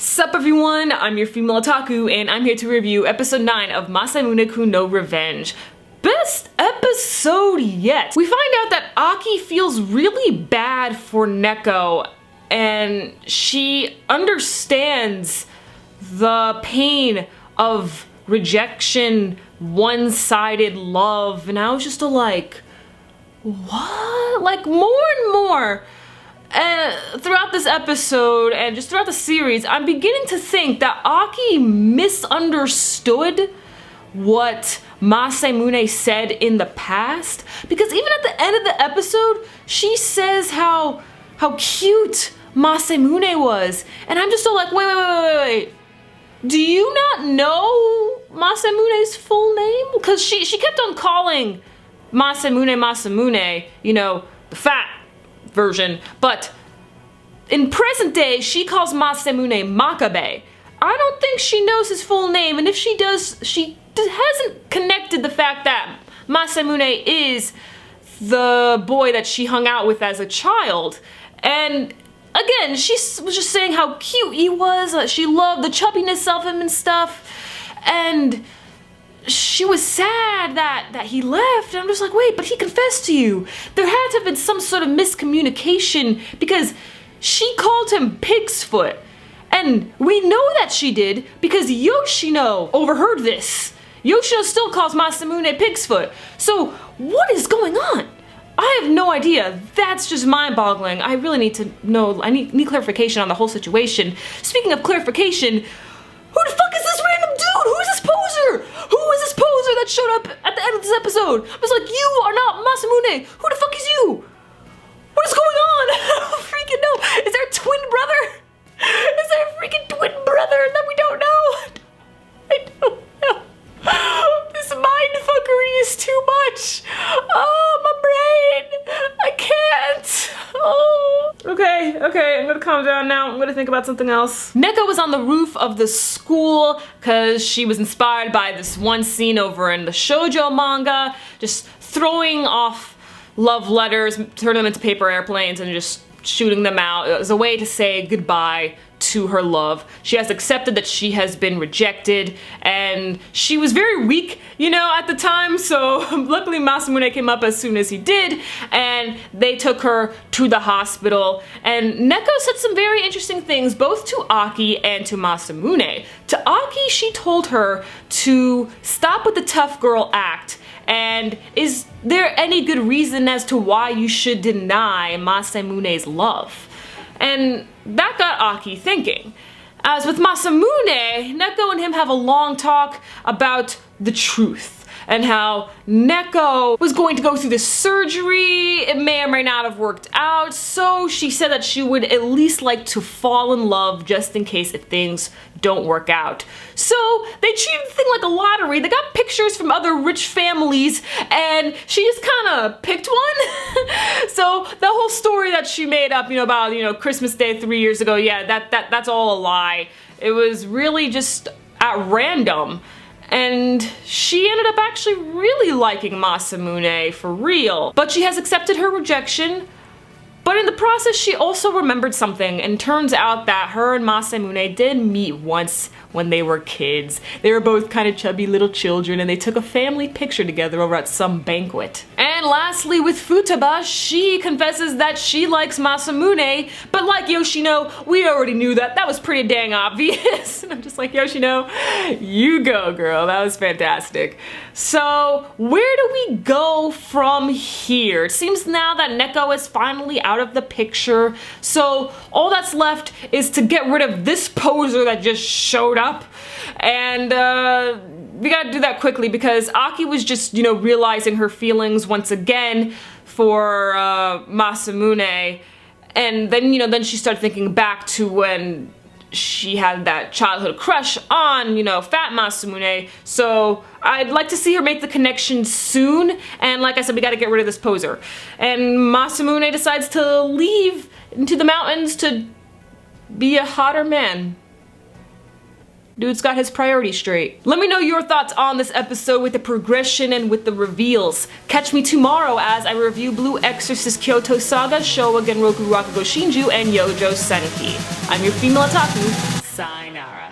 Sup everyone, I'm your female otaku, and I'm here to review episode 9 of Masamune-kun no Revenge. Best episode yet! We find out that Aki feels really bad for Neko, and she understands the pain of rejection, one-sided love, and I was just like, what? Like, more and more. And throughout this episode and just throughout the series, I'm beginning to think that Aki misunderstood what Masamune said in the past, because even at the end of the episode, she says how cute Masamune was, and I'm just so like, wait. Do you not know Masamune's full name? Because she kept on calling Masamune, you know, the fat version, but in present day, she calls Masamune Makabe. I don't think she knows his full name, and if she does, she hasn't connected the fact that Masamune is the boy that she hung out with as a child. And again, she was just saying how cute he was, she loved the chubbiness of him and stuff, and she was sad that he left, and I'm just like, wait, but he confessed to you. There had to have been some sort of miscommunication, because she called him Pig's Foot, and we know that she did because Yoshino overheard this. Yoshino still calls Masamune Pig's Foot. So what is going on? I have no idea. That's just mind-boggling. I really need to know. I need clarification on the whole situation. Speaking of clarification, who the fuck is this random dude? Who is this poser? Who is this poser that showed up at the end of this episode? I was like, you are not Masamune. Who the fuck is you? What is going on? I don't freaking know. Is there a twin brother? Is there a freaking twin brother that we don't know? I don't know. This mindfuckery is too much. Oh, my brain. I can't. Oh. Okay, I'm gonna calm down now. I'm gonna think about something else. Neko was on the roof of the school because she was inspired by this one scene over in the shoujo manga, just throwing off love letters, turning them into paper airplanes and just shooting them out. It was a way to say goodbye to her love. She has accepted that she has been rejected, and she was very weak, you know, at the time, so luckily Masamune came up as soon as he did, and they took her to the hospital, and Neko said some very interesting things both to Aki and to Masamune. To Aki, she told her to stop with the tough girl act, and is there any good reason as to why you should deny Masamune's love? And that got Aki thinking. As with Masamune, Neko and him have a long talk about the truth and how Neko was going to go through this surgery. It may or may not have worked out, so she said that she would at least like to fall in love just in case if things don't work out. So they treated the thing like a lottery. They got pictures from other rich families, and she just kind of picked one. So the whole story that she made up, you know, about, you know, Christmas Day 3 years ago, yeah, that's all a lie. It was really just at random. And she ended up actually really liking Masamune for real. But she has accepted her rejection. But in the process, she also remembered something, and turns out that her and Masamune did meet once when they were kids. They were both kind of chubby little children, and they took a family picture together over at some banquet. And lastly, with Futaba, she confesses that she likes Masamune, but like Yoshino, we already knew that. That was pretty dang obvious. And I'm just like, Yoshino, you go, girl. That was fantastic. So, where do we go from here? It seems now that Neko is finally out of the picture, so all that's left is to get rid of this poser that just showed up, and we gotta do that quickly because Aki was just, you know, realizing her feelings once again for Masamune, and then, you know, then she started thinking back to when she had that childhood crush on, you know, fat Masamune, so I'd like to see her make the connection soon, and like I said, we gotta get rid of this poser. And Masamune decides to leave into the mountains to be a hotter man. Dude's got his priorities straight. Let me know your thoughts on this episode with the progression and with the reveals. Catch me tomorrow as I review Blue Exorcist Kyoto Saga, Showa Genroku Rakugo Shinju, and Yojo Senki. I'm your female otaku. Sayonara.